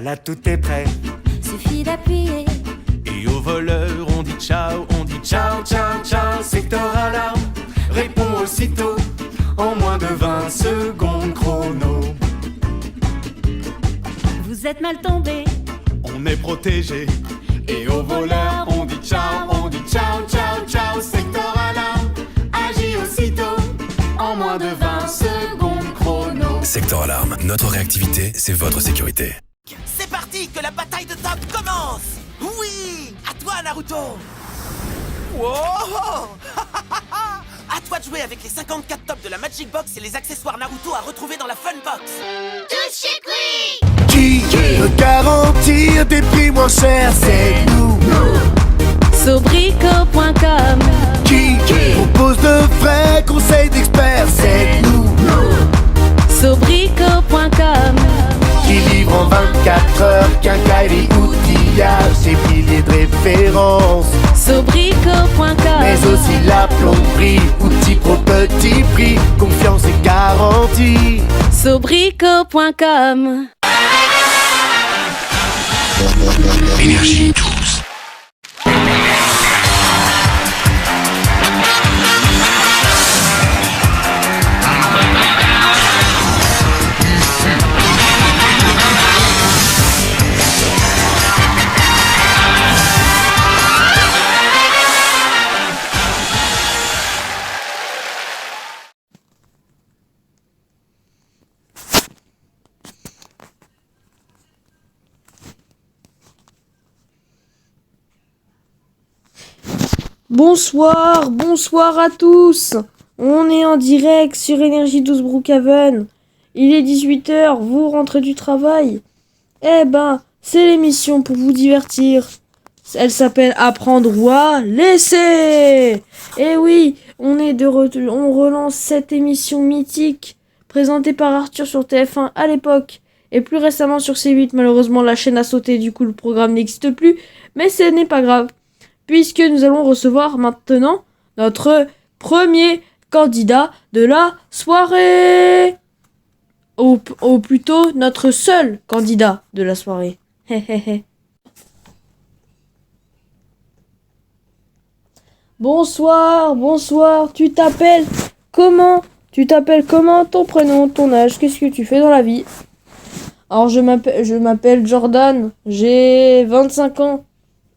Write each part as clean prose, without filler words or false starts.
Voilà, tout est prêt. Suffit d'appuyer. Et au voleur, on dit ciao, ciao, ciao. Secteur alarme, réponds aussitôt. En moins de 20 secondes chrono. Vous êtes mal tombé. On est protégé. Et au voleur, on dit ciao, ciao, ciao. Secteur alarme, agis aussitôt. En moins de 20 secondes chrono. Secteur Alarme, notre réactivité, c'est votre sécurité. C'est parti, que la bataille de top commence. Oui, à toi Naruto. Wow. À toi de jouer avec les 54 tops de la Magic Box et les accessoires Naruto à retrouver dans la Fun Box. Tous chez Quick. Qui peut garantir des prix moins chers? C'est nous. Sobrico.com. Qui propose de vrais conseils d'experts? C'est nous. Sobrico.com. Qui livre en 24 heures quincaillerie, outillage et milliers de références. Sobrico.com. Mais aussi la plomberie, outils pro petit prix, confiance et garantie. Sobrico.com. Énergie 12. Bonsoir à tous. On est en direct sur Énergie 12 Brookhaven. Il est 18h, vous rentrez du travail. Eh ben, c'est l'émission pour vous divertir. Elle s'appelle Apprendre ou à laisser. Eh oui, on est de retour, on relance cette émission mythique présentée par Arthur sur TF1 à l'époque et plus récemment sur C8. Malheureusement, la chaîne a sauté, du coup le programme n'existe plus, mais ce n'est pas grave. Puisque nous allons recevoir maintenant notre premier candidat de la soirée. Ou plutôt notre seul candidat de la soirée. Bonsoir, tu t'appelles comment? Ton prénom, ton âge, qu'est-ce que tu fais dans la vie? Alors je m'appelle Jordan, j'ai 25 ans.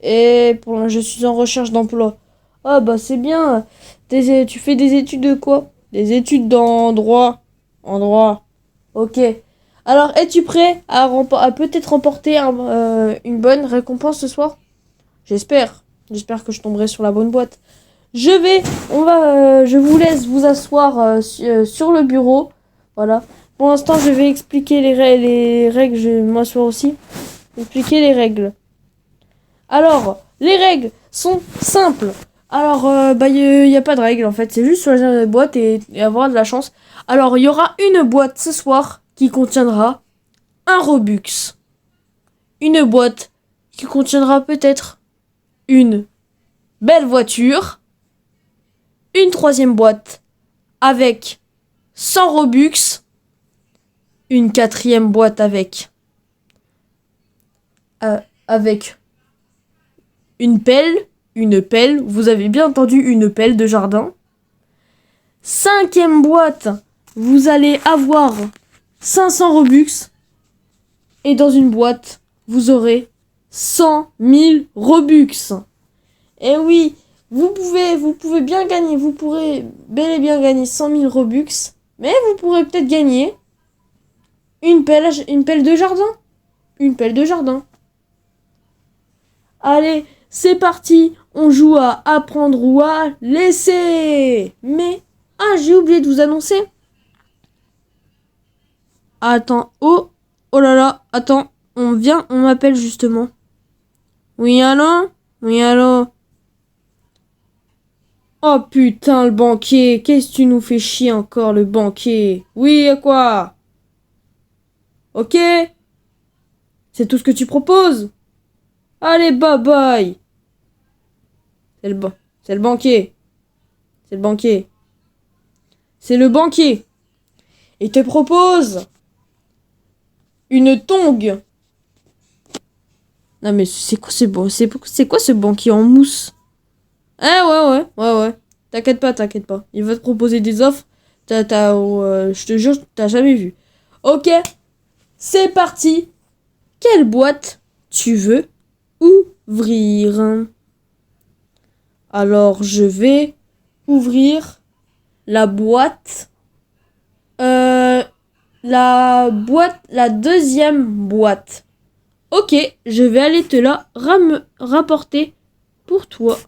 Et je suis en recherche d'emploi. Ah bah c'est bien. Tu fais des études de quoi? Des études en droit. En droit. Ok. Alors, es-tu prêt à peut-être remporter une bonne récompense ce soir? J'espère. J'espère que je tomberai sur la bonne boîte. Je vous laisse vous asseoir sur le bureau. Voilà. Pour l'instant, je vais expliquer les règles. Je vais m'asseoir aussi. Expliquer les règles. Alors, les règles sont simples. Alors, il y a pas de règles en fait. C'est juste choisir la boîte et avoir de la chance. Alors, il y aura une boîte ce soir qui contiendra un Robux. Une boîte qui contiendra peut-être une belle voiture. Une troisième boîte avec 100 Robux. Une quatrième boîte avec une pelle, vous avez bien entendu, une pelle de jardin. Cinquième boîte, vous allez avoir 500 Robux. Et dans une boîte, vous aurez 100 000 Robux. Et oui, vous pouvez bien gagner, vous pourrez bel et bien gagner 100 000 Robux. Mais vous pourrez peut-être gagner une pelle de jardin. Une pelle de jardin. Allez, c'est parti, on joue à apprendre ou à laisser. Mais, j'ai oublié de vous annoncer. Attends, oh là là, attends, on m'appelle justement. Oui, allô? Oh putain, le banquier, qu'est-ce que tu nous fais chier encore, le banquier? Oui, à quoi? Ok? C'est tout ce que tu proposes? Allez, bye bye. C'est le banquier. C'est le banquier. Il te propose une tongue Non mais c'est quoi ce c'est quoi ce banquier en mousse? Ouais. T'inquiète pas. Il va te proposer des offres. Je te jure, t'as jamais vu. Ok, c'est parti. Quelle boîte tu veux ouvrir? Alors, je vais ouvrir la deuxième boîte. Ok, je vais aller te la rapporter pour toi.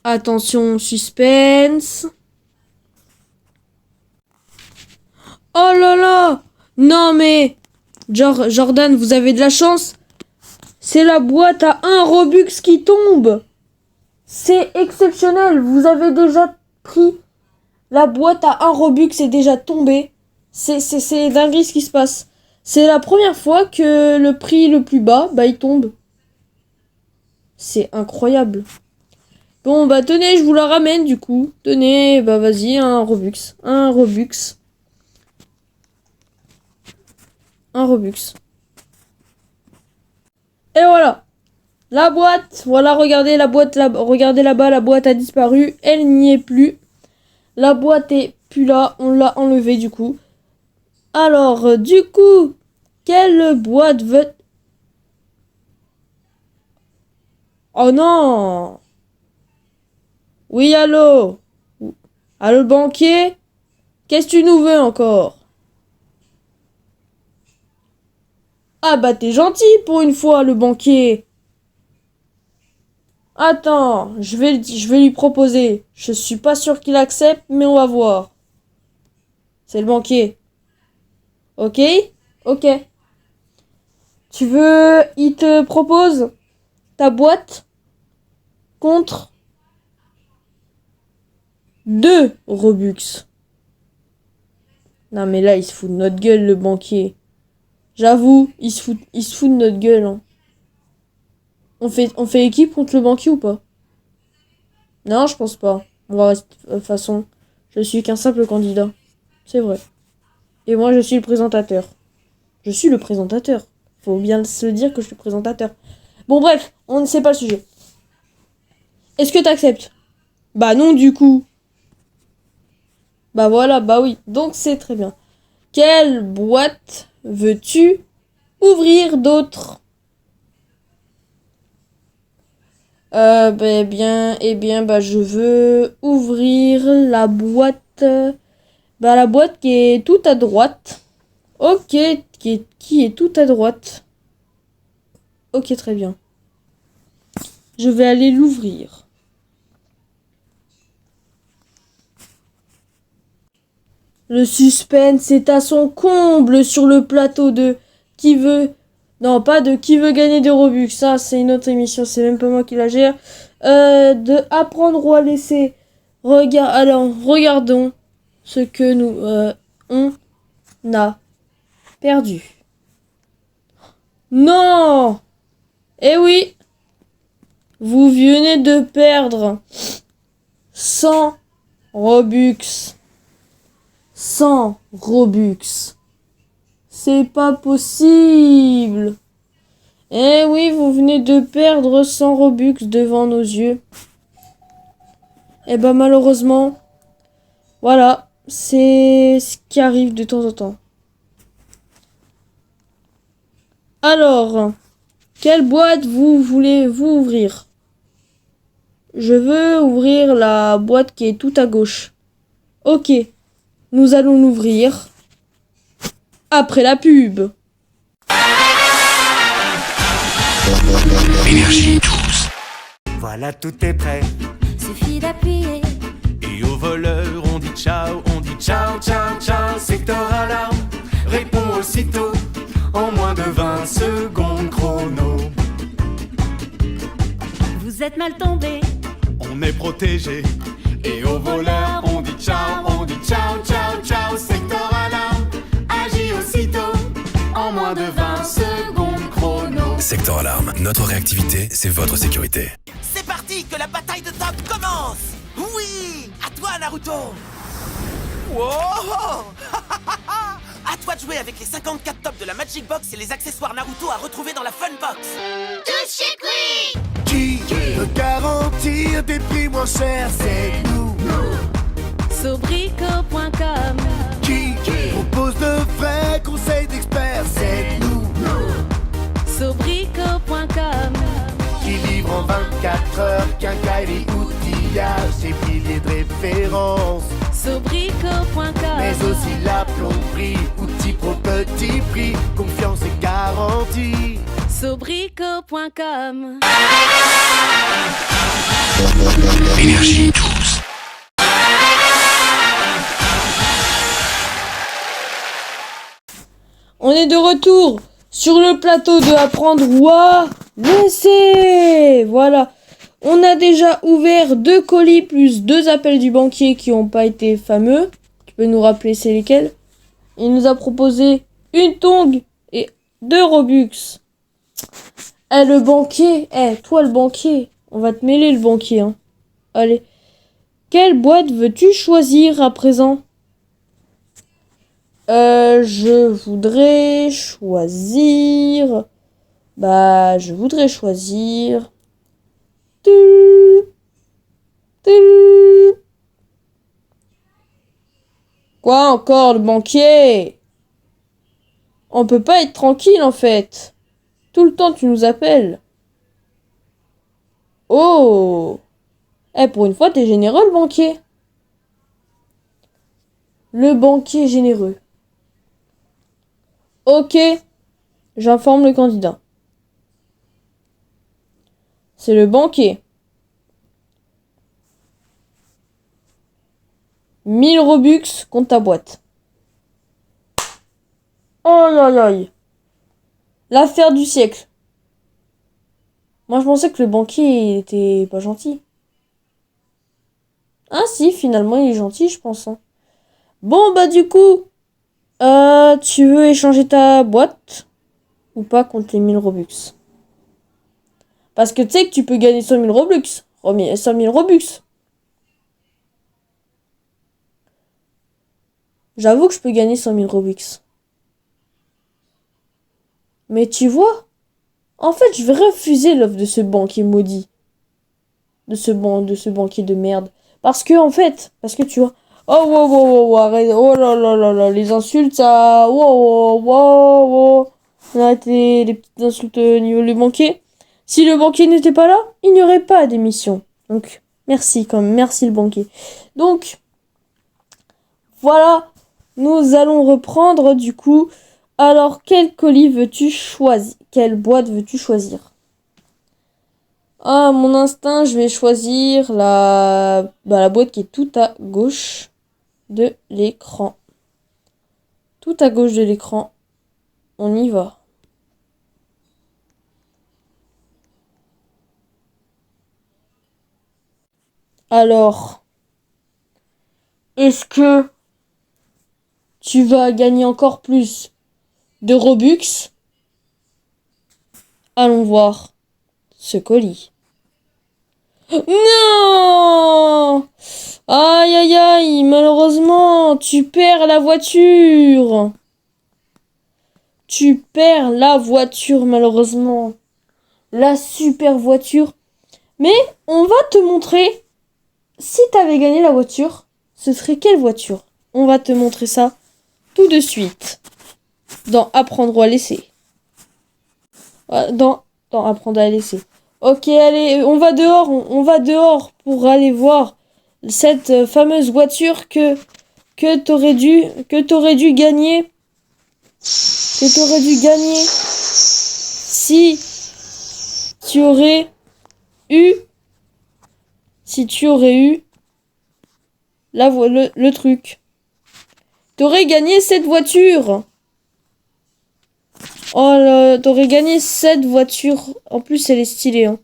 Attention, suspense. Oh là là! Non mais... Jordan, vous avez de la chance. C'est la boîte à 1 Robux qui tombe. C'est exceptionnel. Vous avez déjà pris la boîte à 1 Robux est déjà tombée. C'est dingue ce qui se passe. C'est la première fois que le prix le plus bas, il tombe. C'est incroyable. Bon, tenez, je vous la ramène, du coup. Tenez, vas-y, 1 Robux. 1 Robux. 1 Robux. Et voilà. La boîte. Voilà, regardez la boîte. Regardez là-bas, la boîte a disparu. Elle n'y est plus. La boîte est plus là. On l'a enlevée, du coup. Alors, du coup, quelle boîte veut... Oh non! Oui, allô? Allô, le banquier? Qu'est-ce que tu nous veux encore? Ah t'es gentil pour une fois, le banquier. Attends, je vais lui proposer. Je suis pas sûr qu'il accepte, mais on va voir. C'est le banquier. Ok? Ok. Tu veux... Il te propose ta boîte contre 2 Robux. Non mais là, il se fout de notre gueule, le banquier. J'avoue, il se fout de notre gueule. Hein. On fait équipe contre le banquier ou pas? Non, je pense pas. On va rester... De toute façon, je suis qu'un simple candidat. C'est vrai. Et moi, je suis le présentateur. Je suis le présentateur. Faut bien se le dire que je suis le présentateur. Bon, bref, on ne sait pas le sujet. Est-ce que t'acceptes? Non, du coup. Voilà, oui. Donc, c'est très bien. Quelle boîte veux-tu ouvrir d'autres? Je veux ouvrir la boîte. La boîte qui est tout à droite. Ok, qui est tout à droite. Ok, très bien. Je vais aller l'ouvrir. Le suspense est à son comble sur le plateau de qui veut... Non, pas de qui veut gagner des Robux. Ça, c'est une autre émission. C'est même pas moi qui la gère. De apprendre ou à laisser. Alors, regardons ce que nous on a perdu. Non! Eh oui! Vous venez de perdre 100 Robux. 100 Robux. C'est pas possible. Eh oui, vous venez de perdre 100 Robux devant nos yeux. Eh malheureusement, voilà, c'est ce qui arrive de temps en temps. Alors, quelle boîte voulez-vous ouvrir? Je veux ouvrir la boîte qui est tout à gauche. Ok, nous allons l'ouvrir après la pub. Énergie 12. Voilà, tout est prêt. Suffit d'appuyer. Et au voleur, on dit ciao, ciao, ciao. Secteur alarme, réponds aussitôt. En moins de 20 secondes chrono. Vous êtes mal tombé. On est protégé. Et au voleur, on dit ciao, ciao. Secteur alarme, agis aussitôt. En moins de 20 secondes chrono. Secteur Alarme, notre réactivité, c'est votre sécurité. C'est parti, que la bataille de top commence. Oui, à toi Naruto. Wow. À toi de jouer avec les 54 tops de la Magic Box et les accessoires Naruto à retrouver dans la Fun Box. Qui veut garantir des prix moins chers? C'est nous. Sobrico.com. Qui propose de vrais conseils d'experts? C'est nous. Sobrico.com. Qui livre en 24 heures quincaillerie, outillage et milliers de références. Sobrico.com. Mais aussi la plomberie, outils pro petit prix, confiance et garantie. Sobrico.com. Énergie 12. On est de retour sur le plateau de Apprendre ou à laisser. Voilà. On a déjà ouvert 2 colis plus 2 appels du banquier qui n'ont pas été fameux. Tu peux nous rappeler c'est lesquels? Il nous a proposé une tongue et 2 Robux. Eh le banquier, toi le banquier, on va te mêler le banquier. Hein. Allez. Quelle boîte veux-tu choisir à présent? Je voudrais choisir... je voudrais choisir... Quoi encore, le banquier? On peut pas être tranquille, en fait. Tout le temps, tu nous appelles. Oh! Pour une fois, t'es généreux, le banquier. Le banquier généreux. Ok. J'informe le candidat. C'est le banquier. 1000 Robux contre ta boîte. Aïe aïe aïe. L'affaire du siècle. Moi je pensais que le banquier il était pas gentil. Ah si, finalement il est gentil je pense. Hein. Bon du coup, tu veux échanger ta boîte ou pas contre les 1000 Robux? Parce que tu sais que tu peux gagner 100 000 Robux. 100 000 Robux. J'avoue que je peux gagner 100 000 Robux. Mais tu vois, en fait, je vais refuser l'offre de ce banquier maudit. De ce banquier de merde. Parce que tu vois... Oh, wow, arrête. Oh là, les insultes, ça... Wow. Arrêtez les petites insultes au niveau du banquier. Si le banquier n'était pas là, il n'y aurait pas d'émission. Donc, merci quand même. Merci le banquier. Donc, voilà. Nous allons reprendre du coup. Alors, quel colis veux-tu choisir? Quelle boîte veux-tu choisir? Ah, mon instinct, je vais choisir la boîte qui est tout à gauche de l'écran. Tout à gauche de l'écran. On y va. Alors, est-ce que tu vas gagner encore plus de Robux? Allons voir ce colis. Non! Aïe, malheureusement, tu perds la voiture. Tu perds la voiture, malheureusement. La super voiture. Mais on va te montrer, si t'avais gagné la voiture, ce serait quelle voiture? On va te montrer ça tout de suite. Dans Apprendre ou à laisser. Dans Apprendre à laisser. Ok, allez, on va dehors pour aller voir cette fameuse voiture que t'aurais dû gagner. Que t'aurais dû gagner si tu aurais eu le truc. T'aurais gagné cette voiture. Oh là, t'aurais gagné cette voiture. En plus, elle est stylée. Hein.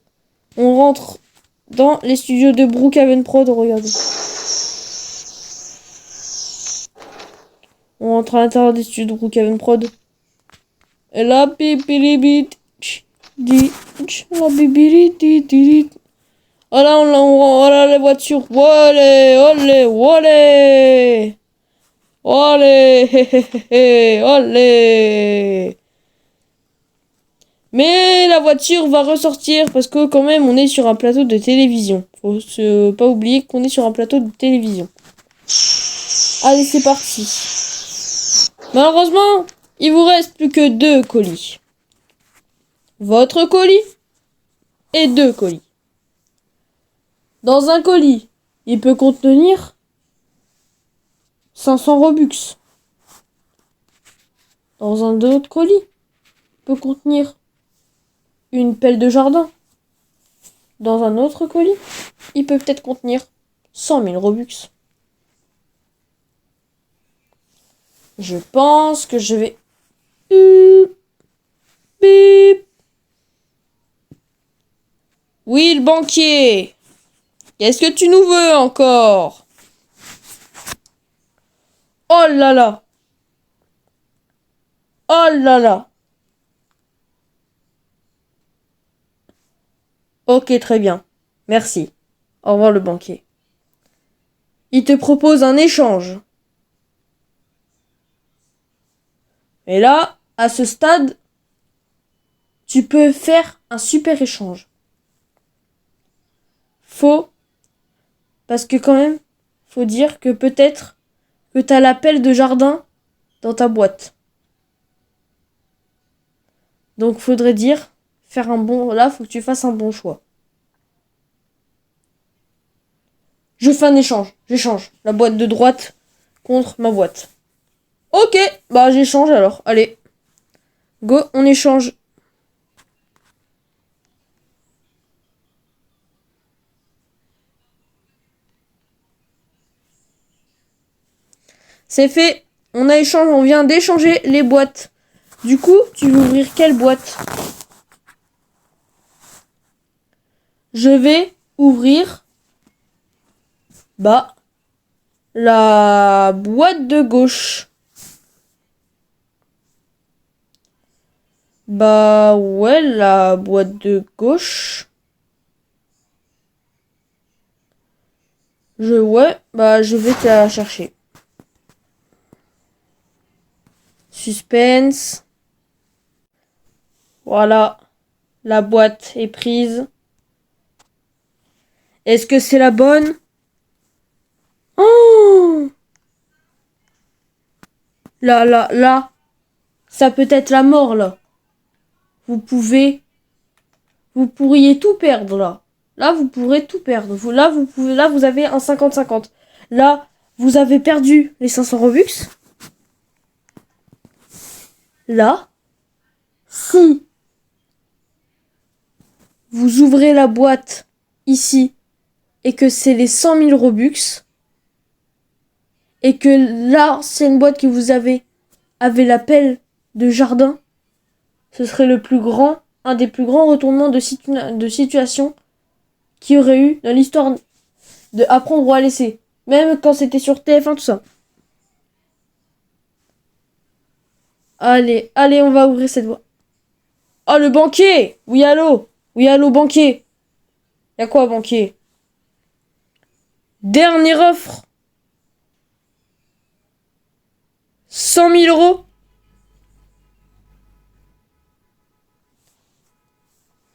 On rentre dans les studios de Brookhaven Prod. Regardez. On rentre à l'intérieur des studios de Brookhaven Prod. Et là, oh là, oh là, la voiture. Olé. Allez, hé, hé, hé, hé, allez. Mais la voiture va ressortir parce que quand même on est sur un plateau de télévision. Faut pas oublier qu'on est sur un plateau de télévision. Allez, c'est parti. Malheureusement, il vous reste plus que 2 colis. Votre colis et 2 colis. Dans un colis, il peut contenir 500 Robux. Dans un autre colis, il peut contenir une pelle de jardin. Dans un autre colis, il peut peut-être contenir 100 000 Robux. Je pense que je vais... Bip. Oui, le banquier. Qu'est-ce que tu nous veux encore? Oh là là. Oh là là. Ok, très bien. Merci. Au revoir, le banquier. Il te propose un échange. Et là, à ce stade, tu peux faire un super échange. Parce que quand même, faut dire que peut-être que t'as la pelle de jardin dans ta boîte. Donc faudrait dire, là, faut que tu fasses un bon choix. Je fais un échange. J'échange la boîte de droite contre ma boîte. Ok, bah j'échange alors. Allez. Go, on échange. C'est fait. On vient d'échanger les boîtes. Du coup, tu veux ouvrir quelle boîte? Je vais ouvrir... la boîte de gauche. Ouais, la boîte de gauche. Je vais te la chercher. Suspense. Voilà. La boîte est prise. Est-ce que c'est la bonne? Oh! Là. Ça peut être la mort, là. Vous pourriez tout perdre, là. Là, vous pourrez tout perdre. Là, vous avez un 50-50. Là, vous avez perdu les 500 Robux. Là, si vous ouvrez la boîte ici et que c'est les 100 000 Robux et que l'ancienne boîte que vous avait la pelle de jardin, ce serait un des plus grands retournements de situation qu'il y aurait eu dans l'histoire de Apprendre ou à laisser. Même quand c'était sur TF1, tout ça. Allez, on va ouvrir cette boîte. Oh, le banquier! Oui, allô, banquier. Y'a quoi, banquier? Dernière offre. 100 000 euros.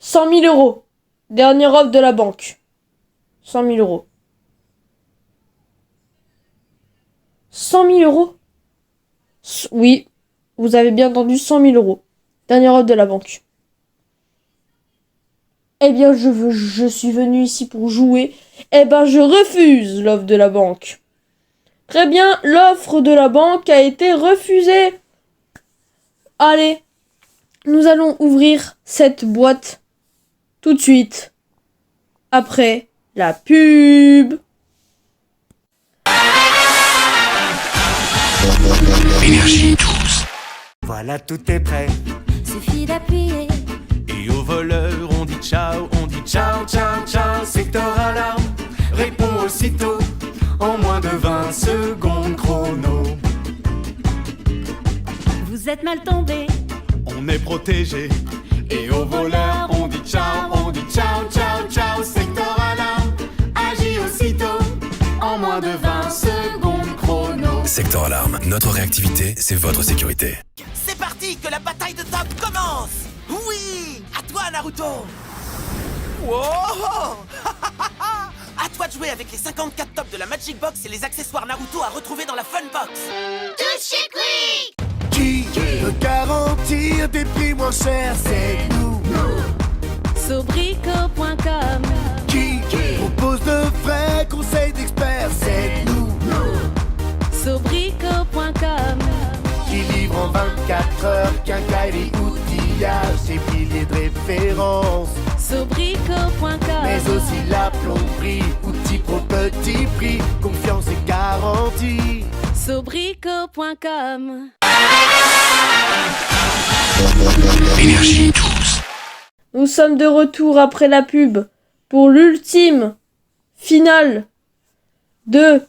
100 000 euros. Dernière offre de la banque. 100 000 euros. 100 000 euros? Oui, vous avez bien entendu, 100 000 euros. Dernière offre de la banque. Eh bien, je suis venu ici pour jouer. Eh ben, je refuse l'offre de la banque. Très bien, l'offre de la banque a été refusée. Allez, nous allons ouvrir cette boîte tout de suite. Après la pub. Énergie 12. Voilà, tout est prêt. Suffit d'appuyer. Et au voleur, on dit ciao, ciao. Secteur alarme, réponds aussitôt. En moins de 20 secondes chrono. Vous êtes mal tombé. On est protégé. Et au voleur, on dit ciao, ciao. Secteur alarme, agis aussitôt. En moins de 20 secondes chrono. Sector Alarme, notre réactivité, c'est votre sécurité. C'est parti, que la bataille de top commence. Oui, à toi Naruto. Wow. À toi de jouer avec les 54 tops de la Magic Box et les accessoires Naruto à retrouver dans la Fun Box. Qui peut garantir des prix moins chers? C'est nous. Sobrico.com. Qui propose de vrais conseils d'experts? C'est nous. Sobrico.com. Qui livre en 24 heures quincaillerie, outillage et piliers de référence. Sobrico.com. Mais aussi la plomberie, outils pro petit prix, confiance et garantie. Sobrico.com. Énergie 12. Nous sommes de retour après la pub pour l'ultime finale de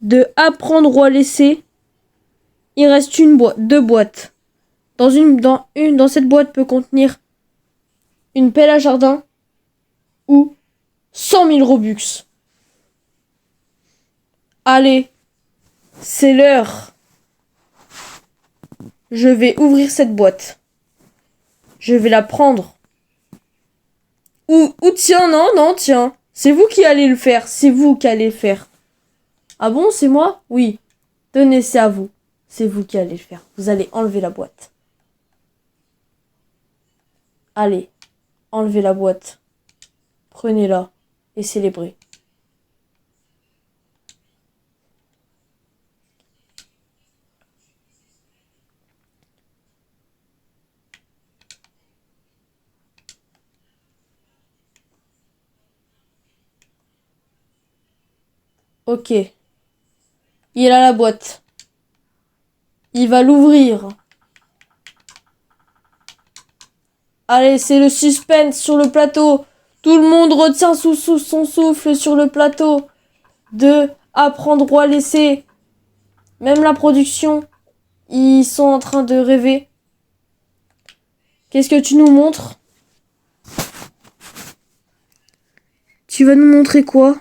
de Apprendre ou à laisser. Il reste deux boîtes. Dans cette boîte peut contenir une pelle à jardin ou 100 000 Robux. Allez, c'est l'heure. Je vais ouvrir cette boîte. Je vais la prendre. Ou tiens, tiens. C'est vous qui allez le faire. C'est vous qui allez le faire. Ah bon, c'est moi? Oui. Tenez, c'est à vous. C'est vous qui allez le faire. Vous allez enlever la boîte. Allez, enlevez la boîte. Prenez-la et célébrez. Ok. Il a la boîte. Il va l'ouvrir. Allez, c'est le suspense sur le plateau. Tout le monde retient sous son souffle sur le plateau de Apprendre ou à laisser. Même la production, ils sont en train de rêver. Qu'est-ce que tu nous montres? Tu vas nous montrer quoi?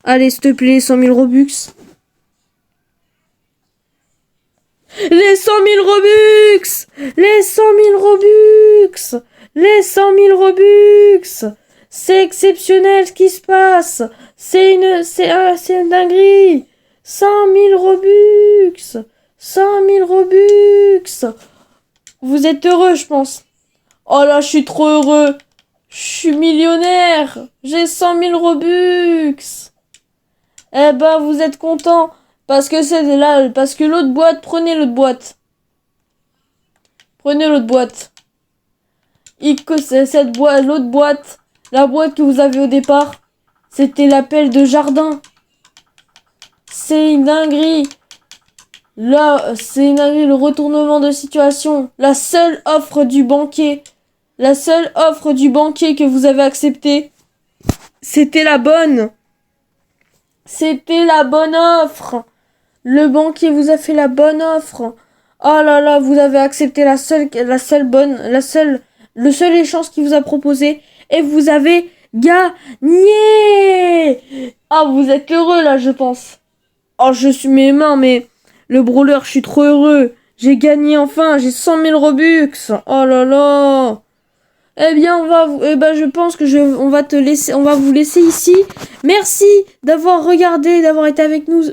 Allez, s'il te plaît, 100 000 Robux. Les 100 000 Robux! Les 100 000 Robux! Les 100 000 Robux! C'est exceptionnel ce qui se passe! C'est une dinguerie! 100 000 Robux! 100 000 Robux! Vous êtes heureux, je pense. Oh là, je suis trop heureux! Je suis millionnaire! J'ai 100 000 Robux! Eh ben, vous êtes content parce que c'est là, parce que l'autre boîte, prenez l'autre boîte. Prenez l'autre boîte. L'autre boîte, la boîte que vous avez au départ, c'était la pelle de jardin. C'est une dinguerie. Là, c'est une dinguerie, le retournement de situation. La seule offre du banquier que vous avez acceptée, c'était la bonne. C'était la bonne offre. Le banquier vous a fait la bonne offre. Oh là là, vous avez accepté le seul échange qu'il vous a proposé et vous avez gagné. Ah, vous êtes heureux là, je pense. Oh, je suis mes mains, mais le brawler, je suis trop heureux. J'ai gagné enfin, j'ai 100 000 Robux. Oh là là. Eh bien, je pense que on va vous laisser ici. Merci d'avoir regardé, d'avoir été avec nous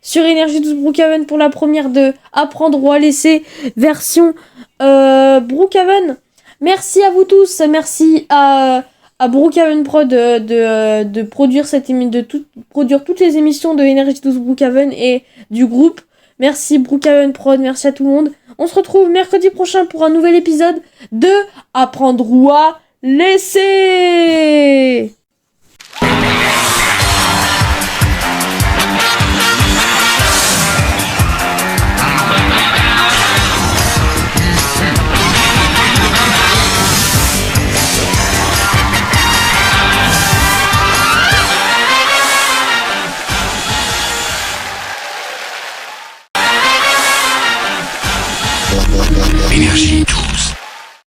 sur Énergie 12 Brookhaven pour la première de Apprendre ou à laisser version Brookhaven. Merci à vous tous, merci à Brookhaven Prod de produire produire toutes les émissions de Énergie 12 Brookhaven et du groupe. Merci Brookhaven Prod, merci à tout le monde. On se retrouve mercredi prochain pour un nouvel épisode de Apprendre ou à laisser.